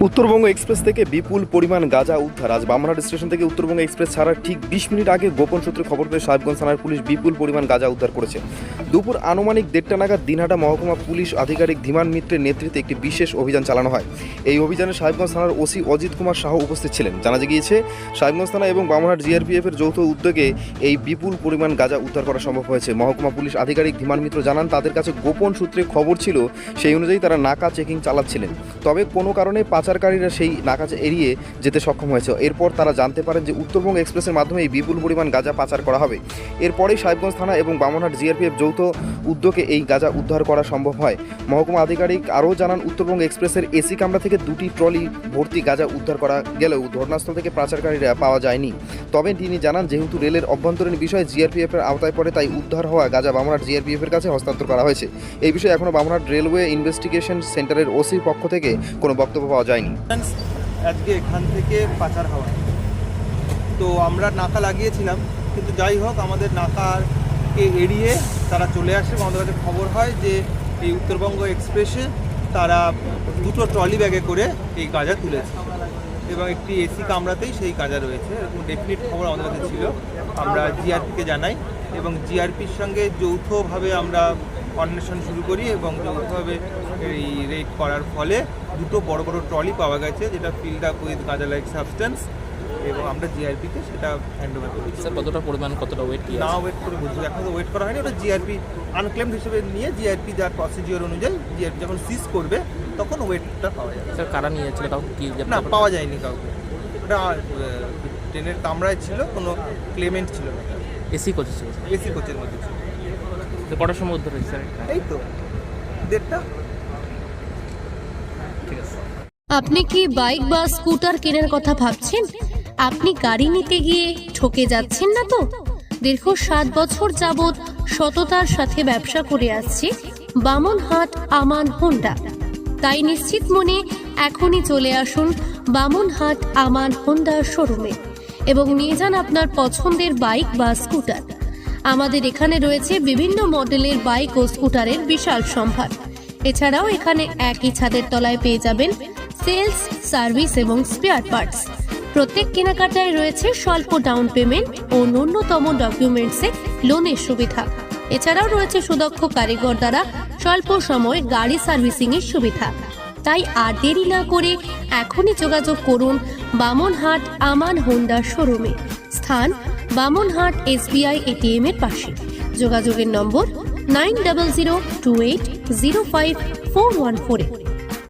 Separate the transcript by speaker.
Speaker 1: Uttarbanga express থেকে বিপুল পরিমাণ গাঁজা উদ্ধার। আজ বামনহাট স্টেশন থেকে উত্তরবঙ্গ এক্সপ্রেস ছাড়ার ঠিক 20 মিনিট আগে গোপন সূত্রে খবর পেয়ে সাহেবগঞ্জ থানার পুলিশ বিপুল পরিমাণ গাঁজা উদ্ধার করেছে। দুপুর আনুমানিক 1:30 নাগাদ দিনহাটা মহকুমা পুলিশ আধিকারিক ধীমান মিত্রের নেতৃত্বে একটি বিশেষ অভিযান চালানো হয়। এই অভিযানে সাহেবগঞ্জ থানার ওসি অজিত কুমার সাহু উপস্থিত ছিলেন। জানা গিয়েছে সাহেবগঞ্জ থানা এবং বামনহাট জিআরপিএফ এর যৌথ উদ্যোগে এই বিপুল পরিমাণ গাঁজা উদ্ধার করা সম্ভব হয়েছে। মহকুমা পুলিশ আধিকারিক ধীমান মিত্র জানান, তাদের কাছে গোপন সূত্রে খবর ছিল, সেই অনুযায়ী তারা নাকা চেকিং চালাচ্ছিলেন। তবে কোনো কারণে পাচারকারীরা সেই নাকাচ এড়িয়ে যেতে সক্ষম হয়েছে। এরপর তারা জানতে পারেন যে উত্তরবঙ্গ এক্সপ্রেসের মাধ্যমে এই বিপুল পরিমাণ গাঁজা পাচার করা হবে। এরপরেই সাহেবগঞ্জ থানা এবং বামনহাট জিআরপিএফ যৌথ উদ্যোগে এই গাঁজা উদ্ধার করা সম্ভব হয়। মহকুমা আধিকারিক আরও জানান, উত্তরবঙ্গ এক্সপ্রেসের এসি কামরা থেকে 2টি ট্রলি ভর্তি গাঁজা উদ্ধার করা গেলেও ঘটনাস্থল থেকে পাচারকারীরা পাওয়া যায়নি। তবে তিনি জানান, যেহেতু রেলের অভ্যন্তরীণ বিষয়ে জিআরপিএফ এর আওতায় পড়ে, তাই উদ্ধার হওয়া গাঁজা বামনহাট জিআরপিএফ এর কাছে হস্তান্তর করা হয়েছে। এই বিষয়ে এখনও বামনহাট রেলওয়ে ইনভেস্টিগেশন সেন্টারের ওসির পক্ষ থেকে কোনো বক্তব্য পাওয়া যায়নি।
Speaker 2: আজকে এখান থেকে পাচার হওয়া, তো আমরা নাকা লাগিয়েছিলাম, কিন্তু যাই হোক আমাদের নাকাকে এড়িয়ে তারা চলে আসে। আমাদের কাছে খবর হয় যে এই উত্তরবঙ্গ এক্সপ্রেসে তারা 2টো ট্রলি ব্যাগে করে এই গাঁজা তুলেছে এবং একটি এসি কামরাতেই সেই গাঁজা রয়েছে। এরকম ডেফিনিট খবর আমাদের কাছে ছিল। আমরা জিআরপিকে জানাই এবং জিআরপির সঙ্গে যৌথভাবে আমরা অন্বেষণ শুরু করি এবং যৌথভাবে এই রেড করার ফলে 2টো বড় বড় ট্রলি পাওয়া গেছে, যেটা ফিল্ড আপ উইথ গাঁজা লাইক সাবস্টেন্স, এবং আমরা জিআরপিকে সেটা হ্যান্ড ওভার করি।
Speaker 3: স্যার কতটা পরিমাণ, কতটা ওয়েট?
Speaker 2: না ওয়েট করে বুঝবো, এখন তো ওয়েট করা হয়নি। ওটা জিআরপি আনক্লেমড হিসেবে নিয়ে জিআরপি যার প্রসিডিওর অনুযায়ী জিআরপি যখন সিজ করবে তখন ওয়েটটা পাওয়া যাবে।
Speaker 3: স্যার কারা নিয়েছিল, কাউকে কি?
Speaker 2: না, পাওয়া যায়নি কাউকে। ওটা ট্রেনের কামরায় ছিল, কোনো ক্লেমেন্ট ছিল না।
Speaker 3: এসি কোচে ছিল?
Speaker 2: এসি কোচের মধ্যে ছিল।
Speaker 3: কটার সময় উদ্ধার হয়েছে স্যার?
Speaker 2: এই তো 1:30।
Speaker 3: ঠিক আছে।
Speaker 4: আপনি কি বাইক বা স্কুটার কেনার কথা ভাবছেন? আপনি গাড়ি নিতে গিয়ে ঠকে যাচ্ছেন না তো? দীর্ঘ 7 বছর যাবৎ সততার সাথে ব্যবসা করে আসছে বামনহাট আমান হোন্ডা। তাই নিশ্চিত মনে এখনই চলে আসুন বামনহাট আমান হোন্ডা শোরুমে এবং নিয়ে যান আপনার পছন্দের বাইক বা স্কুটার। আমাদের এখানে রয়েছে বিভিন্ন মডেলের বাইক ও স্কুটারের বিশাল সম্ভার। এছাড়াও এখানে একই ছাদের তলায় পেয়ে যাবেন সেলস, সার্ভিস এবং স্পেয়ার পার্টস। প্রত্যেক কেনাকাটায় রয়েছে স্বল্প ডাউন পেমেন্ট ও ন্যূনতম ডকুমেন্টসে লোনের সুবিধা। এছাড়াও রয়েছে সুদক্ষ কারিগর দ্বারা স্বল্প সময়ে গাড়ি সার্ভিসিং এর সুবিধা। তাই আর দেরি না করে এখনই যোগাযোগ করুন বামনহাট আমান হোন্ডা শোরুমে। স্থান বামনহাট SBI ATM এর পাশে। যোগাযোগের নম্বর 9002805414।